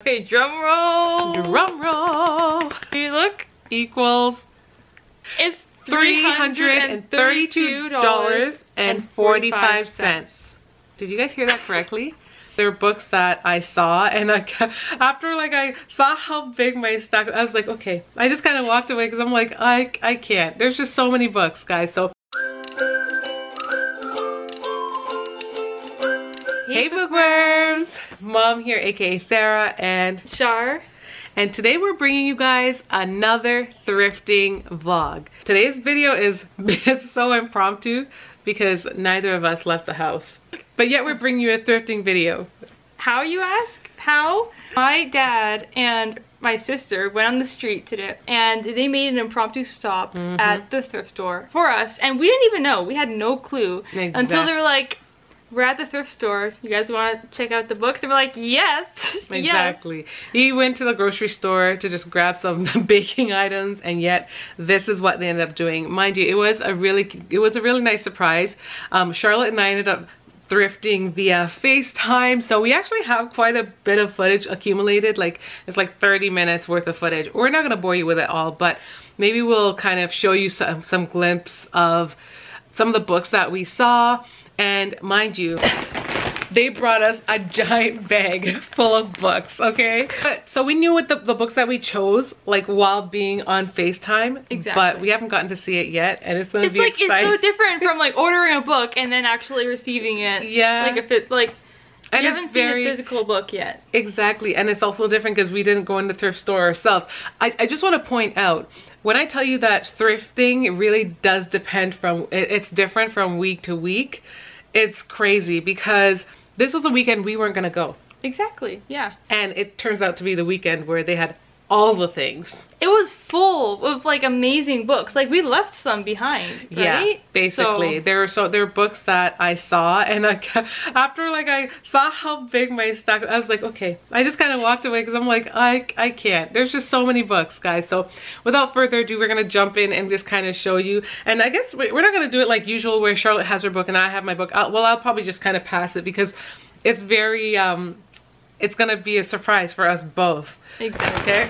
Okay, drum roll. Drum roll. Hey, look. Equals It's $332.45. Did you guys hear that correctly? They're books that I saw, and after I saw how big my stack, I was like, okay. I just kind of walked away because I'm like, I can't. There's just so many books, guys. So hey Bookworms! Mom here, aka Sarah, and Char. And today we're bringing you guys another thrifting vlog. Today's video it's so impromptu because neither of us left the house. But yet we're bringing you a thrifting video. How, you ask? How? My dad and my sister went on the street today and they made an impromptu stop at the thrift store for us, and we didn't even know. We had no clue until they were like, we're at the thrift store. You guys want to check out the books? And we're like, yes. Exactly. Yes. He went to the grocery store to just grab some baking items, and yet this is what they ended up doing. Mind you, it was a really nice surprise. Charlotte and I ended up thrifting via FaceTime, so we actually have quite a bit of footage accumulated. It's like 30 minutes worth of footage. We're not going to bore you with it all, but maybe we'll kind of show you some glimpse of some of the books that we saw. And mind you, they brought us a giant bag full of books, okay? So we knew what the books that we chose, while being on FaceTime. Exactly. But we haven't gotten to see it yet, and it's gonna be exciting. It's so different from ordering a book and then actually receiving it. Yeah. If it's and you haven't seen a physical book yet. Exactly, and it's also different because we didn't go in the thrift store ourselves. I just want to point out, when I tell you that thrifting really does depend it's different from week to week. It's crazy because this was a weekend we weren't gonna go. Exactly, yeah. And it turns out to be the weekend where they had all the things. It was full of amazing books. We left some behind, right? Yeah, basically. So, there were books that I saw, and after I saw how big my stack, I was like, okay. I just kind of walked away because I'm like, I can't. There's just so many books, guys. So without further ado, we're gonna jump in and just kind of show you. And I guess we're not gonna do it like usual where Charlotte has her book and I have my book. I'll probably just kind of pass it because it's very it's gonna be a surprise for us both. Exactly. Okay.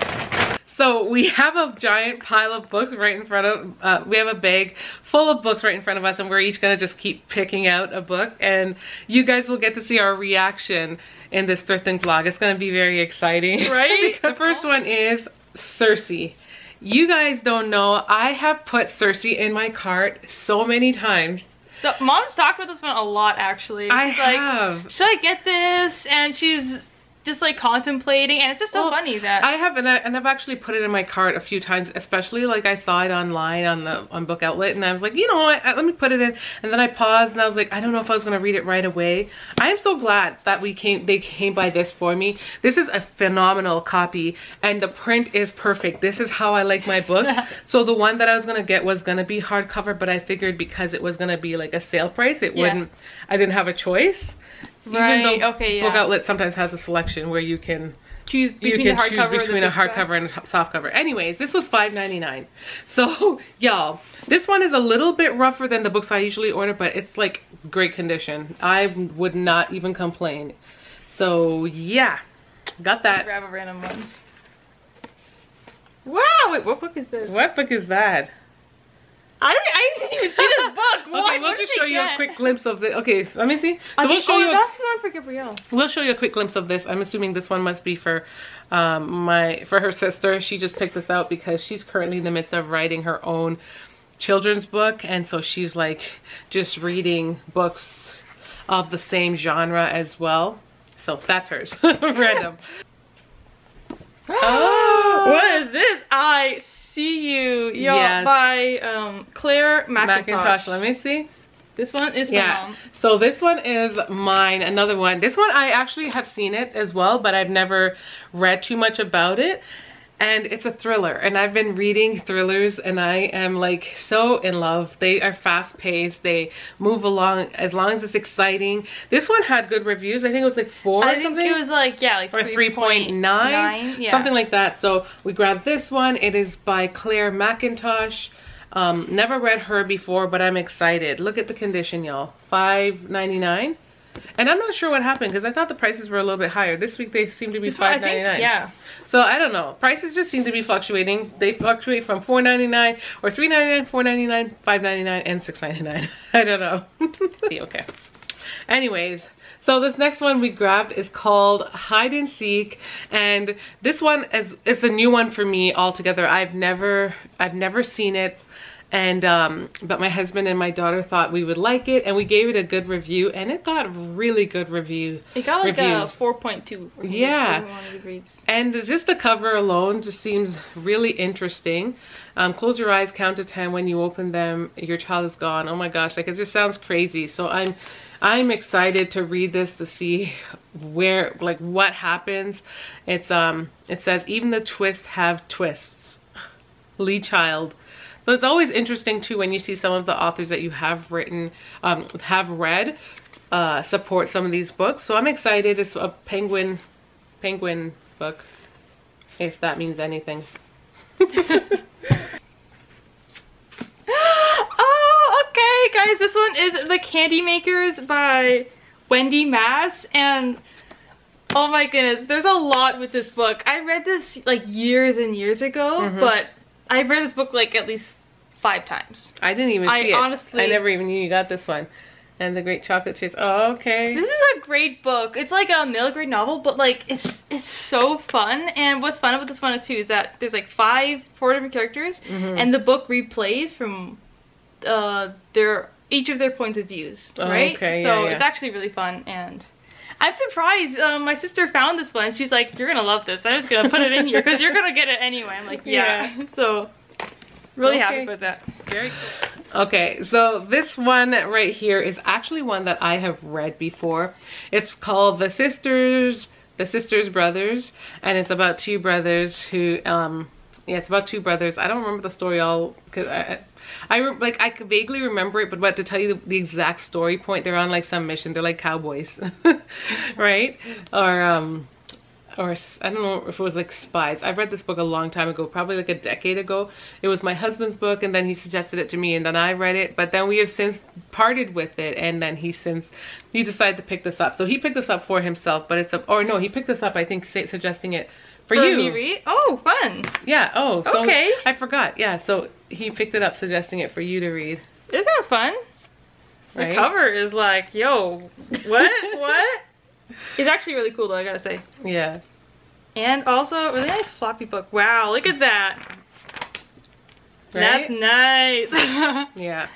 So we have a giant pile of books right in front of, we have a bag full of books right in front of us, and we're each gonna just keep picking out a book, and you guys will get to see our reaction in this thrifting vlog. It's gonna be very exciting. Right? The first one is Circe. You guys don't know, I have put Circe in my cart so many times. So Mom's talked about this one a lot, actually. I have. Should I get this? And she's just contemplating, and it's just so funny that I have, and I've actually put it in my cart a few times, especially I saw it online on Book Outlet, and I was like, you know what, let me put it in, and then I paused and I was like, I don't know if I was gonna read it right away. I am so glad that they came by this for me. This is a phenomenal copy, and the print is perfect. This is how I like my books. So the one that I was gonna get was gonna be hardcover, but I figured because it was gonna be a sale price, it wouldn't. I didn't have a choice. Right. Even though okay. Yeah. Book Outlet sometimes has a selection where you can choose between a hardcover and a softcover. Anyways, this was $5.99. So y'all, this one is a little bit rougher than the books I usually order, but it's great condition. I would not even complain. So yeah, got that. Grab a random one. Wow, wait, what book is this? What book is that? I didn't even see this book. What? Okay, we'll just show you a quick glimpse of it. Okay, so let me see. So we'll show you. That's the one for Gabrielle. We'll show you a quick glimpse of this. I'm assuming this one must be for her sister. She just picked this out because she's currently in the midst of writing her own children's book, and so she's just reading books of the same genre as well. So that's hers. Random. Oh, what is this? I See You, yes. By Claire McIntosh. Let me see. This one is my mom. So this one is mine. Another one. This one I actually have seen it as well, but I've never read too much about it. And it's a thriller, and I've been reading thrillers, and I am so in love. They are fast paced, they move along as long as it's exciting. This one had good reviews. I think it was 4 or something. It was or 3.9, something like that. So we grabbed this one. It is by Claire McIntosh. Never read her before, but I'm excited. Look at the condition, y'all. $5.99. And I'm not sure what happened because I thought the prices were a little bit higher. This week they seem to be $5.99. Yeah. So I don't know. Prices just seem to be fluctuating. They fluctuate from $4.99 or $3.99, $4.99, $5.99, and $6.99. I don't know. Okay. Anyways, so this next one we grabbed is called Hide and Seek, and this one is a new one for me altogether. I've never seen it. And but my husband and my daughter thought we would like it, and we gave it a good review, and it got really good reviews. It got like a 4.2. Yeah. And just the cover alone just seems really interesting. Close your eyes, count to 10. When you open them, your child is gone. Oh my gosh, like it just sounds crazy. So I'm excited to read this to see where, like, what happens. It's it says even the twists have twists. Lee Child. So it's always interesting too when you see some of the authors that you have written, read, support some of these books. So I'm excited. It's a penguin book, if that means anything. Oh, okay, guys. This one is The Candy Makers by Wendy Mass, and oh my goodness, there's a lot with this book. I read this like years and years ago, but I've read this book like at least 5 times. I didn't even see it. Honestly, I never even knew you got this one. And The Great Chocolate Chase. Oh, okay. This is a great book. It's like a middle grade novel, but like it's so fun. And what's fun about this one too is that there's like 4 different characters, and the book replays from each of their points of views, right? Okay, so yeah. it's actually really fun, and I'm surprised. My sister found this one. She's like, "You're gonna love this. I'm just gonna put it in here because you're gonna get it anyway." I'm like, "Yeah." So really happy with that. Very cool. Okay, so this one right here is actually one that I have read before. It's called The Sisters Brothers, and it's about 2 brothers who it's about 2 brothers. I don't remember the story all because I could vaguely remember it, but to tell you the exact story point, they're on like some mission. They're like cowboys, right? Or I don't know if it was like spies. I've read this book a long time ago, probably like a decade ago. It was my husband's book, and then he suggested it to me, and then I read it. But then we have since parted with it, and then he decided to pick this up. So he picked this up for himself, but he picked this up, I think, suggesting it for you. Me read? Oh, fun. Yeah. Oh, so okay. I forgot. Yeah. So he picked it up, suggesting it for you to read. This sounds fun. Right? The cover is like, yo, what? What? It's actually really cool though, I gotta say. Yeah. And also a really nice floppy book. Wow, look at that. Right? That's nice. Yeah.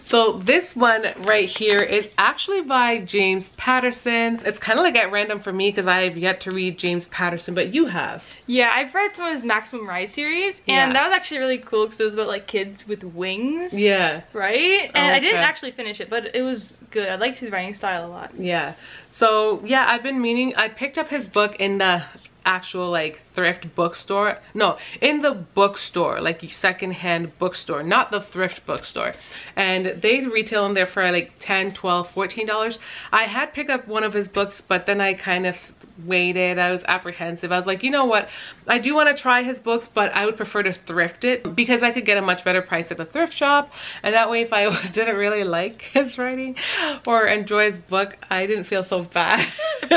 So this one right here is actually by James Patterson. It's kind of like at random for me because I have yet to read James Patterson, but you have. Yeah, I've read some of his Maximum Ride series, and that was actually really cool because it was about like kids with wings. Yeah. Right? And I didn't actually finish it, but it was good. I liked his writing style a lot. Yeah. So yeah, I've been meaning, I picked up his book in the actual like thrift bookstore. No, in the bookstore, like secondhand bookstore, not the thrift bookstore. And they retail in there for like $10, $12, $14. I had picked up one of his books, but then I kind of waited. I was apprehensive. I was like, you know what? I do want to try his books, but I would prefer to thrift it because I could get a much better price at the thrift shop. And that way, if I didn't really like his writing or enjoy his book, I didn't feel so bad. I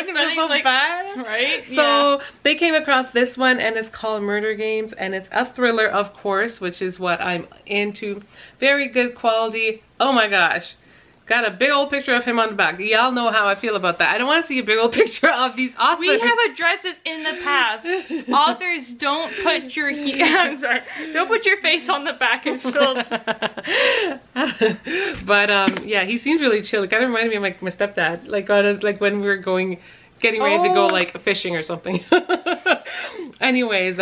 didn't feel so bad, right? So they came across this one, and it's called Murder Games, and it's a thriller, of course, which is what I'm into. Very good quality. Oh my gosh. Got a big old picture of him on the back. Y'all know how I feel about that. I don't want to see a big old picture of these authors. We have addressed this in the past. Authors, don't put your I'm sorry. Don't put your face on the back and fill. But yeah, he seems really chill. It kind of reminded me of like my stepdad. Like when we were getting ready to go like fishing or something. Anyways,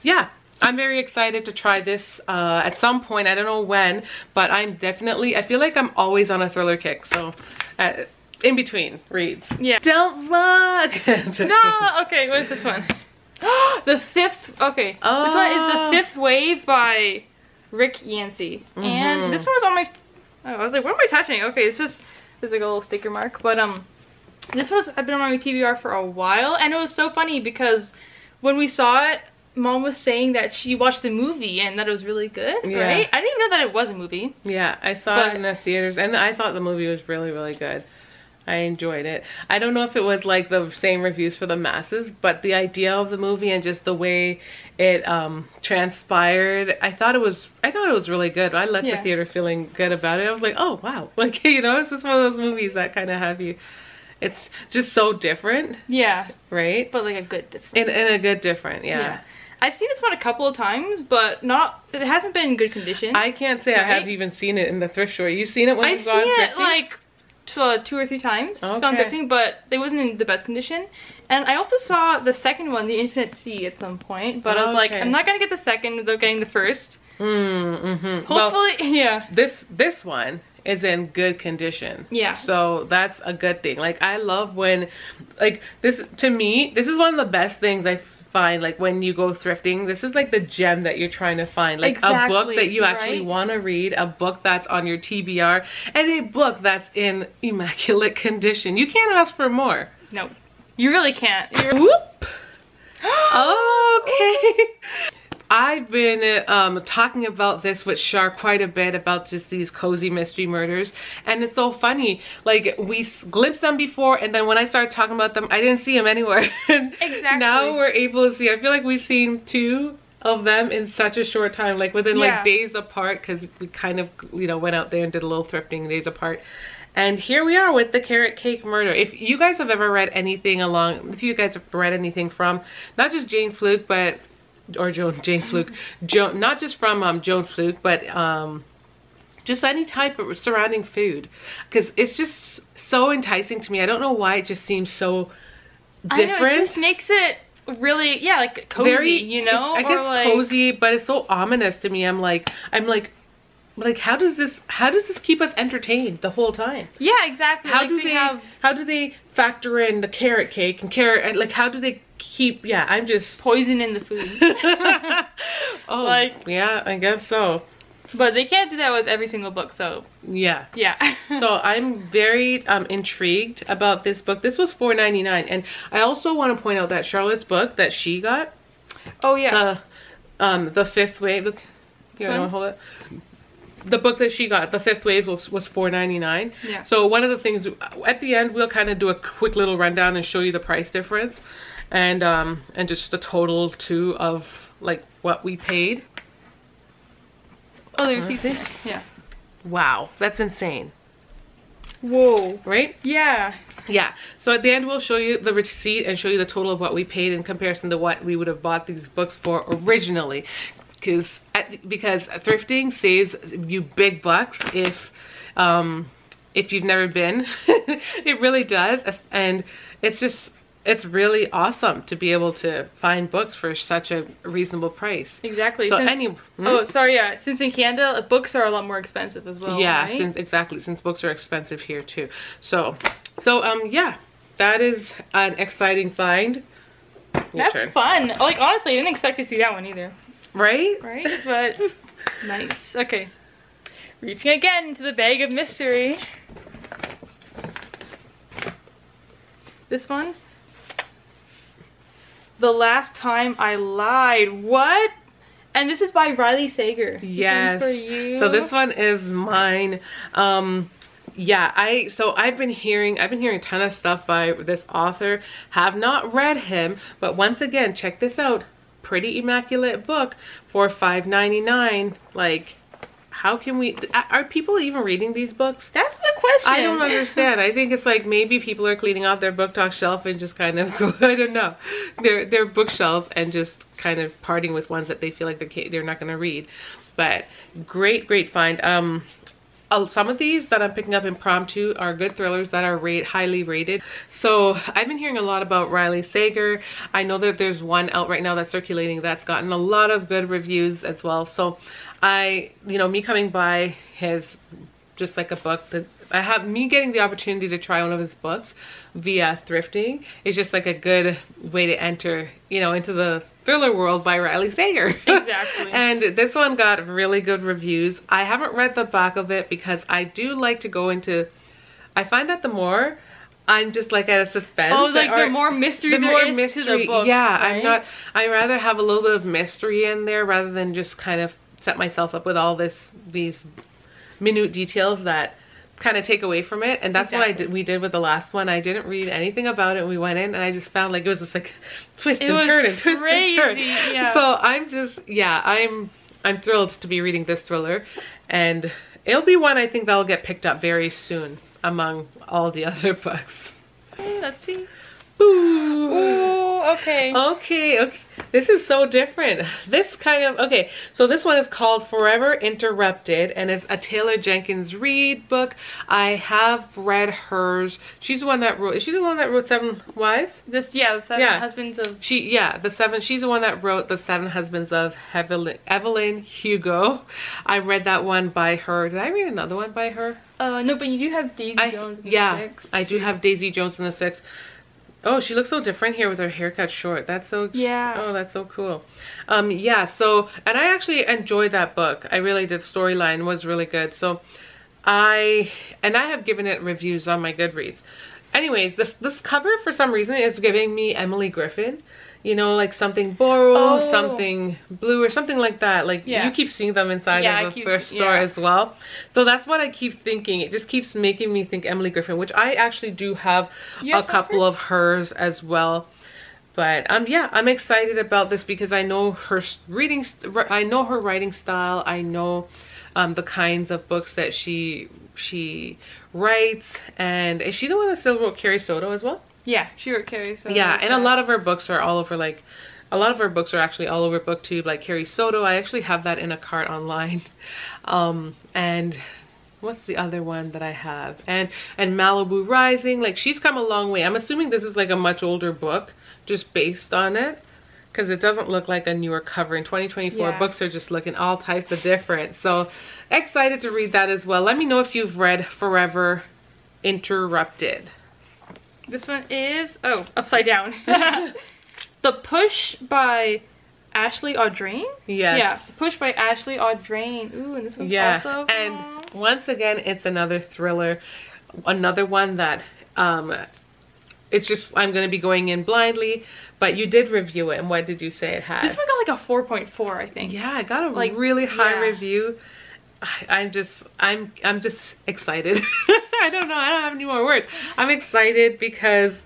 yeah. I'm very excited to try this at some point. I don't know when, but I feel like I'm always on a thriller kick. So in between reads. Yeah. Don't look. No, okay, what is this one? The Fifth, okay. Oh. This one is The Fifth Wave by Rick Yancey. And this one was on my, I was like, what am I touching? Okay, there's like a little sticker mark. But I've been on my TBR for a while, and it was so funny because when we saw it, Mom was saying that she watched the movie and that it was really good, Yeah. right? I didn't even know that it was a movie. Yeah, I saw it in the theaters, and I thought the movie was really, really good. I enjoyed it. I don't know if it was like the same reviews for the masses, but the idea of the movie and just the way it transpired, I thought it was really good. I left the theater feeling good about it. I was like, oh wow, like, you know, it's just one of those movies that kind of have you. It's just so different. Yeah. Right? But like a good different. In a good different, yeah. I've seen this one a couple of times, but it hasn't been in good condition. I can't say I have even seen it in the thrift store. You've seen it when you've gone thrifting? I've seen it like 2 or 3 times gone thrifting, but it wasn't in the best condition. And I also saw the second one, The Infinite Sea, at some point, but I was like, I'm not gonna get the second without getting the first. Hopefully, well, This one is in good condition. Yeah. So that's a good thing. Like, I love when, like, this, to me, this is one of the best things I find, like, when you go thrifting. This is like the gem that you're trying to find, like a book that you actually want to read, a book that's on your TBR, and a book that's in immaculate condition. You can't ask for more. No, you really can't. Whoop. Okay. I've been talking about this with Char quite a bit, about just these cozy mystery murders, and it's so funny. Like, we glimpsed them before, and then when I started talking about them, I didn't see them anywhere. Exactly. Now we're able to see. I feel like we've seen 2 of them in such a short time, like within like days apart, because we kind of, you know, went out there and did a little thrifting days apart. And here we are with the carrot cake murder. If you guys have ever read anything if you guys have read anything from not just Jane Fluke, but Jane Fluke, not just from Joan Fluke, but just any type of surrounding food, because it's just so enticing to me. I don't know why it just seems so different. I know, it just makes it really, like cozy, you know? I guess like, cozy, but it's so ominous to me. I'm like, how does this keep us entertained the whole time? Yeah, exactly. How do they factor in the carrot cake and carrot, and like, how do they keep, I'm just poison in the food. Oh, like, yeah, I guess so. But they can't do that with every single book, so yeah. So I'm very intrigued about this book. This was $4.99, and I also want to point out that Charlotte's book that she got. Oh yeah. The Fifth Wave. Look, you know, hold it. The book that she got, The Fifth Wave, was $4.99. Yeah. So one of the things at the end, we'll kind of do a quick little rundown and show you the price difference, and just the total too of like what we paid. Oh, the receipts. Yeah. Wow, that's insane. Whoa. Right? Yeah. Yeah. So at the end, we'll show you the receipt and show you the total of what we paid in comparison to what we would have bought these books for originally. Because thrifting saves you big bucks if you've never been. It really does, and it's really awesome to be able to find books for such a reasonable price. Exactly. So oh, sorry, yeah. Since in Canada, books are a lot more expensive as well. Yeah, right? Since books are expensive here too. So yeah, that is an exciting find. That's fun. Like, honestly, I didn't expect to see that one either. Right? But nice. Okay. Reaching again into the bag of mystery. This one. The Last Time I Lied. What? And this is by Riley Sager. Yes. This one's for you. So this one is mine. Yeah, I've been hearing a ton of stuff by this author. Have not read him, but once again, check this out. Pretty immaculate book for $5.99. Like, how can we, are people even reading these books? That's the question. I don't understand. I think it's like maybe people are cleaning off their book talk shelf and just kind of go, I don't know, their bookshelves, and just kind of parting with ones that they feel like they're not going to read. But great find. Some of these that I'm picking up impromptu are good thrillers that are highly rated. So I've been hearing a lot about Riley Sager. I know that there's one out right now that's circulating that's gotten a lot of good reviews as well. So me coming by his, just like a book that me getting the opportunity to try one of his books via thrifting is just like a good way to enter, into the thriller world by Riley Sager. Exactly. And this one got really good reviews. I haven't read the back of it because I do like to go into, I find that the more I'm just like at a suspense. Oh, like the more mystery there is to the book. Yeah, right? I'd rather have a little bit of mystery in there rather than just kind of set myself up with all these minute details that kind of take away from it. And that's what we did with the last one. I didn't read anything about it. We went in and I just found like it was just like twist and turn and twist and turn. Yeah. So I'm just, yeah, I'm thrilled to be reading this thriller, and it'll be one I think that'll get picked up very soon among all the other books. Let's see. Ooh. Ooh, okay. Okay. This is so different. This kind of, okay, so this one is called Forever Interrupted, and it's a Taylor Jenkins Reid book. I have read hers. She's the one that wrote, is she the one that wrote Seven Wives? The Seven Husbands of... She's the one that wrote The Seven Husbands of Evelyn Hugo. I read that one by her. Did I read another one by her? No, but you do have Daisy Jones in the Six. I do have Daisy Jones in the Six. Oh, she looks so different here with her hair cut short. That's so Oh, that's so cool. Yeah, so, and I actually enjoyed that book. I really did. Storyline was really good. So I have given it reviews on my Goodreads. Anyways, this cover for some reason is giving me Emily Griffin. You know, like something borrowed, something blue, or something like that. Like, you keep seeing them inside of the thrift store as well. So that's what I keep thinking. It just keeps making me think Emily Griffin, which I actually do have a couple of hers as well. But yeah, I'm excited about this because I know her writing style. I know the kinds of books that she writes. And is she the one that still wrote Carrie Soto as well? Yeah, she wrote Carrie Soto. Yeah, and a lot of her books are all over, like, a lot of her books are actually all over BookTube, like Carrie Soto. I actually have that in a cart online. And what's the other one that I have? And Malibu Rising, like, she's come a long way. I'm assuming this is like a much older book, just based on it, because it doesn't look like a newer cover. In 2024, books are just looking all types of different. So, excited to read that as well. Let me know if you've read Forever Interrupted. This one is, upside down. The Push by Ashley Audrain? Yes. Yeah, Push by Ashley Audrain. Ooh, and this one's also... And once again, it's another thriller. Another one that, it's just, I'm going to be going in blindly. But you did review it, and what did you say it had? This one got like a 4.4, I think. Yeah, I got a really high review. I'm just excited. I don't know, I don't have any more words. I'm excited because,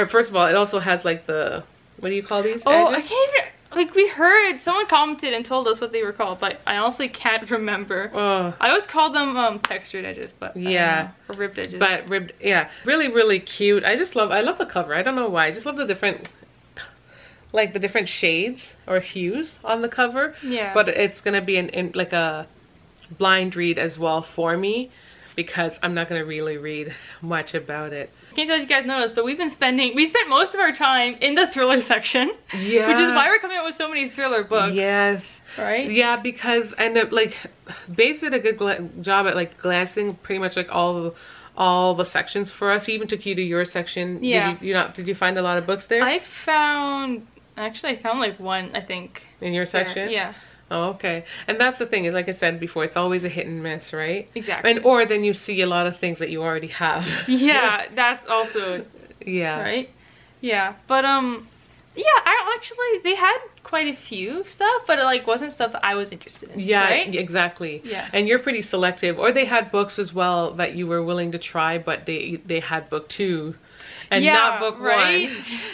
first of all, it also has like the, what do you call these? Oh, edges? I can't even, like, we heard, someone commented and told us what they were called, but I honestly can't remember. Oh. I always called them textured edges, but yeah, or ribbed edges. But ribbed, yeah, really cute. I love the cover. I don't know why. I just love the different, like the different shades or hues on the cover. Yeah. But it's gonna be in like a blind read as well for me, because I'm not gonna really read much about it. I can't tell if you guys noticed, but we spent most of our time in the thriller section. Yeah. Which is why we're coming out with so many thriller books. Yes. Right? Yeah, because, and like, Babes did a good job at like glancing pretty much like all the sections for us. He even took you to your section. Yeah. Did you find a lot of books there? I found like one, I think. In your section? Yeah. Oh, okay. And that's the thing, is like I said before, it's always a hit and miss, right? Exactly. And or then you see a lot of things that you already have. Yeah, that's also right? Yeah. But yeah, they had quite a few stuff, but it like wasn't stuff that I was interested in. Yeah, right? Exactly. Yeah. And you're pretty selective. Or they had books as well that you were willing to try, but they had book 2. And not book 1,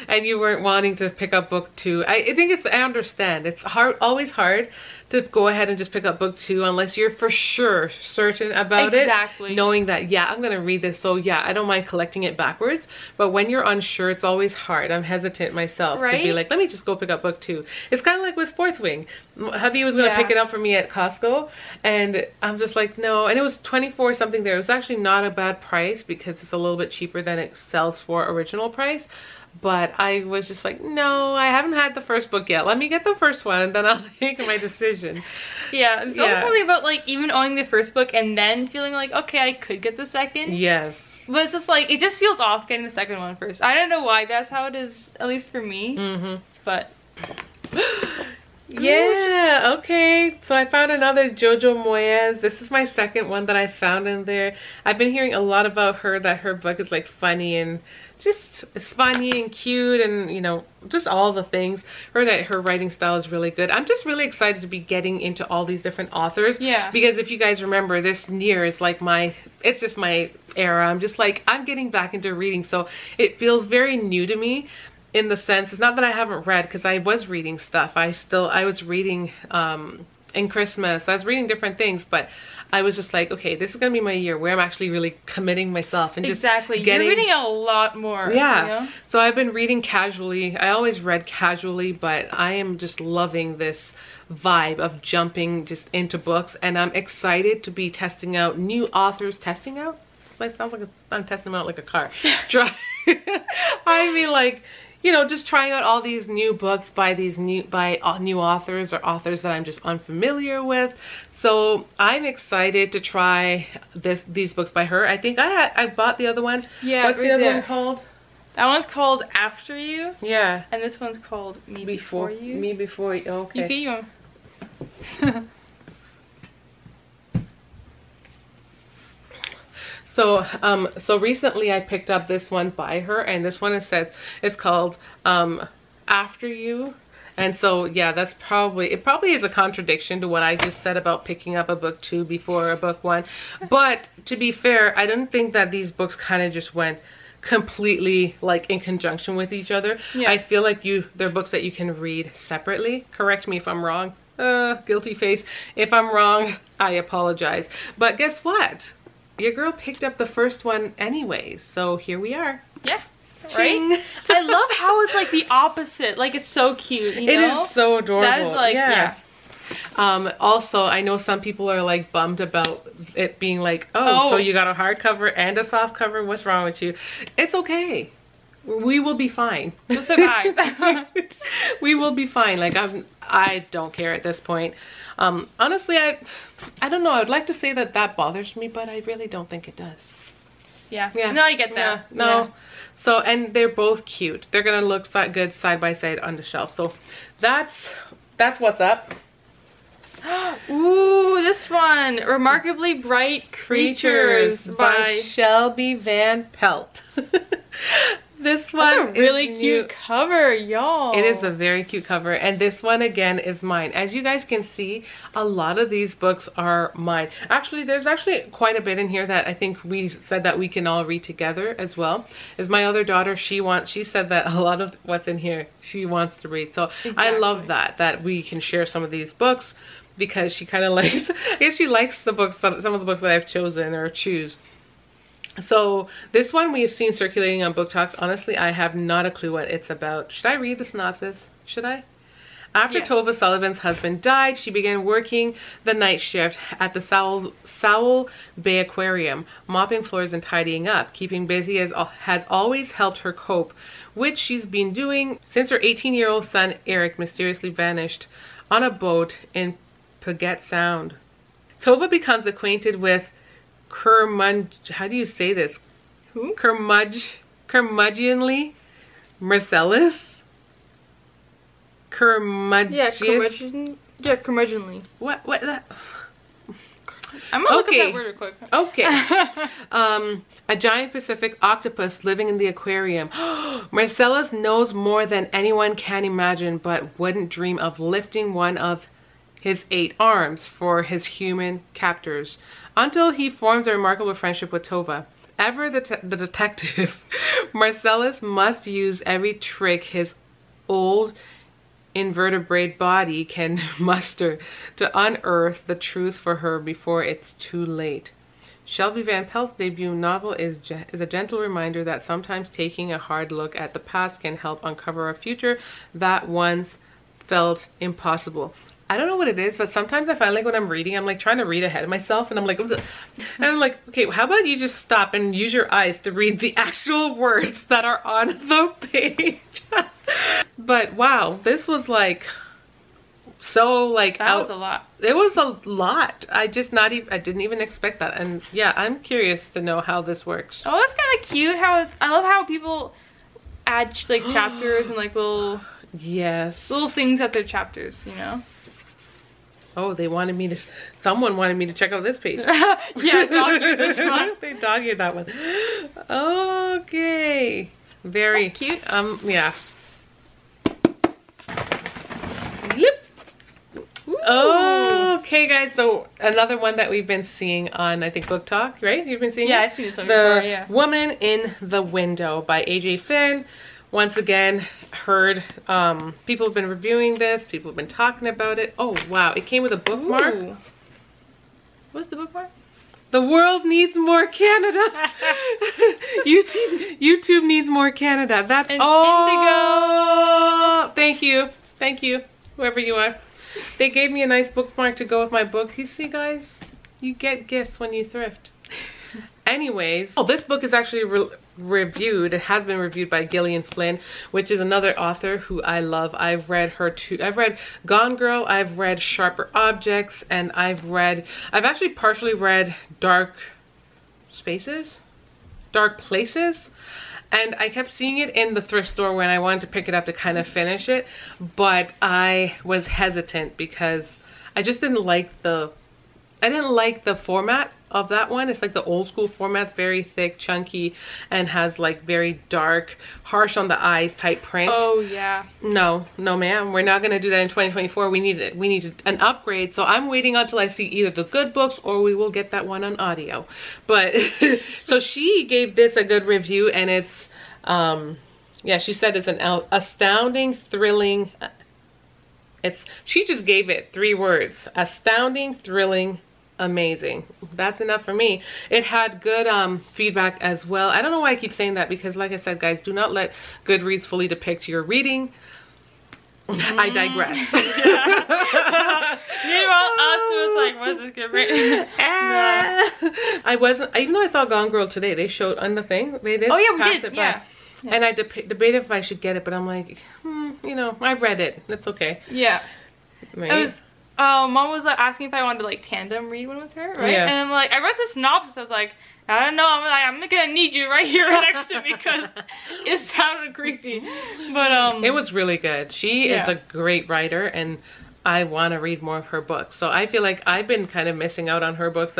and you weren't wanting to pick up book 2. I think I understand. It's always hard to go ahead and just pick up book 2 unless you're for sure certain about it. Exactly. Knowing that, yeah, I'm gonna read this, so yeah, I don't mind collecting it backwards. But when you're unsure, it's always hard. I'm hesitant myself to be like, let me just go pick up book 2. It's kind of like with Fourth Wing. Hubby was gonna pick it up for me at Costco, and I'm just like, no. And it was 24 something there. It was actually not a bad price because it's a little bit cheaper than it sells for original price. But I was just like, no, I haven't had the first book yet. Let me get the first one and then I'll make my decision. Yeah, it's also something about like even owning the first book and then feeling like, okay, I could get the second. Yes. But it's just like, it just feels off getting the second one first. I don't know why that's how it is, at least for me. Mm-hmm. But Yeah, okay. So I found another Jojo Moyes. This is my second one that I found in there. I've been hearing a lot about her, that her book is like funny and just it's funny and cute and, you know, just all the things. That her writing style is really good. I'm just really excited to be getting into all these different authors. Yeah. Because if you guys remember, this year is like it's just my era. I'm just like, I'm getting back into reading. So it feels very new to me. In the sense, it's not that I haven't read, because I was reading stuff. I was reading in Christmas. I was reading different things, but I was just like, okay, this is gonna be my year where I'm actually really committing myself and just getting... You're reading a lot more. Yeah. You know? So I've been reading casually. I always read casually, but I am just loving this vibe of jumping just into books, and I'm excited to be testing out new authors. Testing out? It sounds like I'm testing them out like a car. I mean, like, you know, just trying out all these new books by new authors or authors that I'm just unfamiliar with. So I'm excited to try these books by her. I think I bought the other one. Yeah. What's the other one called? That one's called After You. Yeah. And this one's called Me Before You. Me Before You. Okay. You can So recently I picked up this one by her, and this one it's called After You. And so yeah, it probably is a contradiction to what I just said about picking up a book 2 before a book 1. But to be fair, I don't think that these books kind of just went completely like in conjunction with each other. Yeah. I feel like they're books that you can read separately. Correct me if I'm wrong. Guilty face. If I'm wrong, I apologize. But guess what? Your girl picked up the first one anyways, so here we are. Yeah, right? I love how it's like the opposite. Like, it's so cute, you know? It is so adorable. That is like, yeah. Also, I know some people are like bummed about it being like, oh, so you got a hardcover and a soft cover. What's wrong with you? It's okay. We will be fine. We'll survive. We will be fine. Like, I don't care at this point. Honestly, I don't know. I would like to say that bothers me, but I really don't think it does. Yeah. No, I get that. Yeah. No. Yeah. So, and they're both cute. They're gonna look good side by side on the shelf. So that's what's up. Ooh, this one, Remarkably Bright Creatures by Shelby Van Pelt. This one is a really cute cover, y'all. It is a very cute cover, and this one again is mine. As you guys can see, a lot of these books are mine. Actually, there's actually quite a bit in here that I think we said that we can all read together as well. As my other daughter, she said that a lot of what's in here she wants to read. So exactly. I love that we can share some of these books, because she kind of likes, I guess she likes the books, some of the books that I've chosen or choose. So this one we've seen circulating on Book Talk. Honestly, I have not a clue what it's about. Should I read the synopsis? Should I? After Tova Sullivan's husband died, she began working the night shift at the Sowell Bay Aquarium, mopping floors and tidying up. Keeping busy has always helped her cope, which she's been doing since her 18-year-old son Eric mysteriously vanished on a boat in Puget Sound. Tova becomes acquainted with how do you say this? Who? Curmudgeonly Marcellus? Curmudgeonly. What that? I'm gonna look up that word real quick. Okay. A giant Pacific octopus living in the aquarium. Marcellus knows more than anyone can imagine, but wouldn't dream of lifting one of his 8 arms for his human captors, until he forms a remarkable friendship with Tova. Ever the detective, Marcellus must use every trick his old invertebrate body can muster to unearth the truth for her before it's too late. Shelby Van Pelt's debut novel is a gentle reminder that sometimes taking a hard look at the past can help uncover a future that once felt impossible. I don't know what it is, but sometimes I find like when I'm reading, I'm like trying to read ahead of myself, and I'm like, okay, how about you just stop and use your eyes to read the actual words that are on the page. But wow, this was like so like that was a lot. It was a lot. I didn't even expect that, and yeah, I'm curious to know how this works. Oh, that's kind of cute. I love how people add like chapters and like little things at their chapters, you know. Oh, they wanted me to. Someone wanted me to check out this page. Yeah, dog-eared this one. They dog-eared that one. Okay, very That's cute. Yeah. Yep. Okay, guys. So another one that we've been seeing on, I think, Book Talk, right? You've been seeing. Yeah, I've seen this one before. Yeah. Woman in the Window by AJ Finn. Once again, heard people have been reviewing this, people have been talking about it. Oh wow, it came with a bookmark. Ooh. What's the bookmark? The world needs more Canada. YouTube needs more Canada. That's Indigo. Thank you, whoever you are. They gave me a nice bookmark to go with my book. You see, guys, you get gifts when you thrift. Anyways, this book is actually reviewed. It has been reviewed by Gillian Flynn, which is another author who I love. I've read her too. I've read Gone Girl, I've read Sharper Objects, and I've actually partially read Dark Places. And I kept seeing it in the thrift store when I wanted to pick it up to kind of finish it, but I was hesitant because I just didn't like the format of that one. It's like the old school format, very thick, chunky, and has like very dark, harsh on the eyes type print. Oh yeah. No ma'am, we're not gonna do that in 2024. We need an upgrade. So I'm waiting until I see either the good books or we will get that one on audio. But so she gave this a good review, and it's yeah, she said it's an astounding, thrilling. She just gave it 3 words: astounding, thrilling, amazing. That's enough for me. It had good feedback as well. I don't know why I keep saying that, because like I said, guys, do not let Goodreads fully depict your reading. I digress. Meanwhile, us was like, what is this good reading? I wasn't, even though I saw Gone Girl today, they showed on the thing. They did. Oh yeah, we pass did. it Yeah. by. And I debated if I should get it, but I'm like, you know, I read it. That's okay. Yeah. Right? It was, Mom was like asking if I wanted to like tandem read one with her, right? Yeah. And I'm like, I read the synopsis. I was like, I don't know. I'm gonna need you right here next to me because it sounded creepy. But it was really good. She is a great writer, and I want to read more of her books. So I feel like I've been kind of missing out on her books.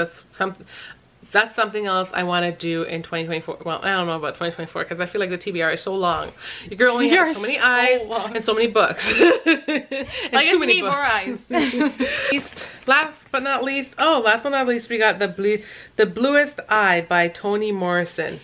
That's something else I want to do in 2024. Well, I don't know about 2024 because I feel like the TBR is so long. Your girl only has so many eyes and so many books. And I too many need books. more eyes. Last but not least, we got The Bluest Eye by Toni Morrison.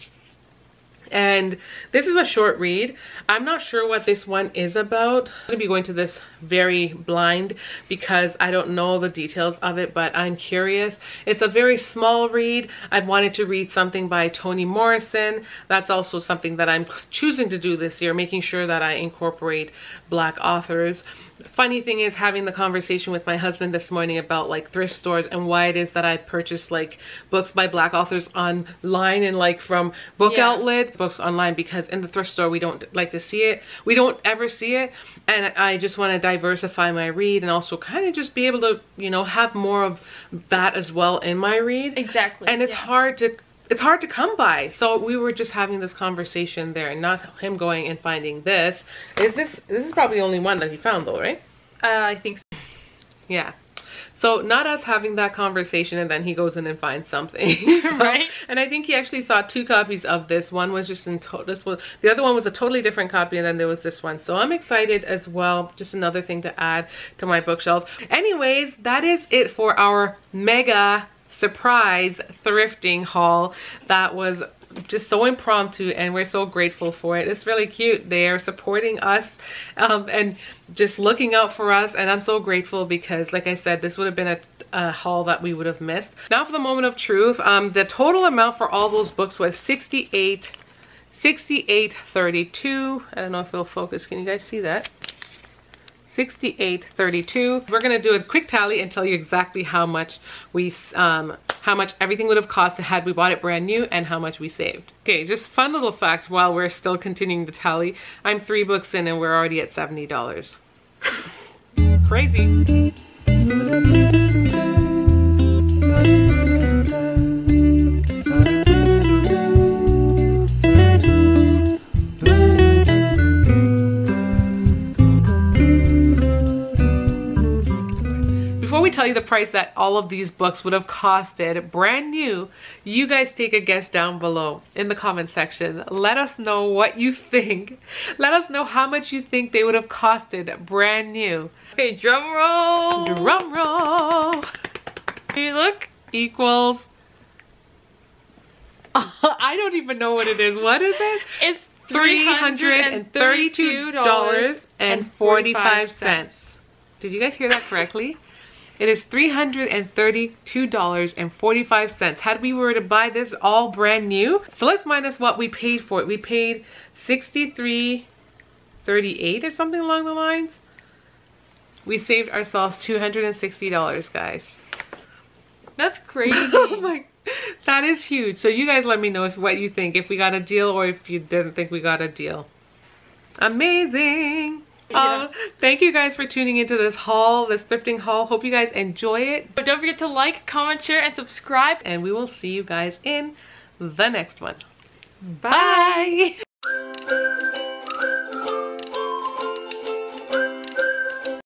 And this is a short read. I'm not sure what this one is about. I'm going to be going to this very blind because I don't know the details of it, but I'm curious. It's a very small read. I've wanted to read something by Toni Morrison. That's also something that I'm choosing to do this year, making sure that I incorporate Black authors. Funny thing is, having the conversation with my husband this morning about like thrift stores and why it is that I purchase like books by Black authors online and like from book outlet books online, because in the thrift store we don't like to see it. We don't ever see it, and I just want to diversify my read and also kind of just be able to, you know, have more of that as well in my read. Exactly. And it's hard to come by. So we were just having this conversation there, and not him going and finding this. This is probably the only one that he found though, right? I think so. Yeah. So not us having that conversation and then he goes in and finds something. So, right. And I think he actually saw 2 copies of this. One was just the other one was a totally different copy, and then there was this one. So I'm excited as well. Just another thing to add to my bookshelf. Anyways, that is it for our mega surprise thrifting haul. That was just so impromptu, and we're so grateful for it. It's really cute. They are supporting us and just looking out for us, and I'm so grateful because, like I said, this would have been a haul that we would have missed. Now for the moment of truth. The total amount for all those books was $68.32. I don't know if it'll focus. Can you guys see that? $68.32. We're gonna do a quick tally and tell you exactly how much everything would have cost had we bought it brand new and how much we saved. Okay, just fun little facts while we're still continuing to tally. I'm 3 books in and we're already at $70. Crazy. we tell you the price that all of these books would have costed brand new, you guys take a guess down below in the comment section. Let us know what you think. Let us know how much you think they would have costed brand new. Okay, drum roll. Drum roll. Hey, look. Equals. I don't even know what it is. What is it? It's $332.45. Did you guys hear that correctly? It is $332.45. Had we were to buy this all brand new, so let's minus what we paid for it. We paid $63.38 or something along the lines. We saved ourselves $260, guys. That's crazy. Oh my, that is huge. So you guys let me know what you think, if we got a deal or if you didn't think we got a deal. Amazing. Yeah. Thank you guys for tuning into this haul, this thrifting haul. Hope you guys enjoy it. But don't forget to like, comment, share, and subscribe. And we will see you guys in the next one. Bye. Bye.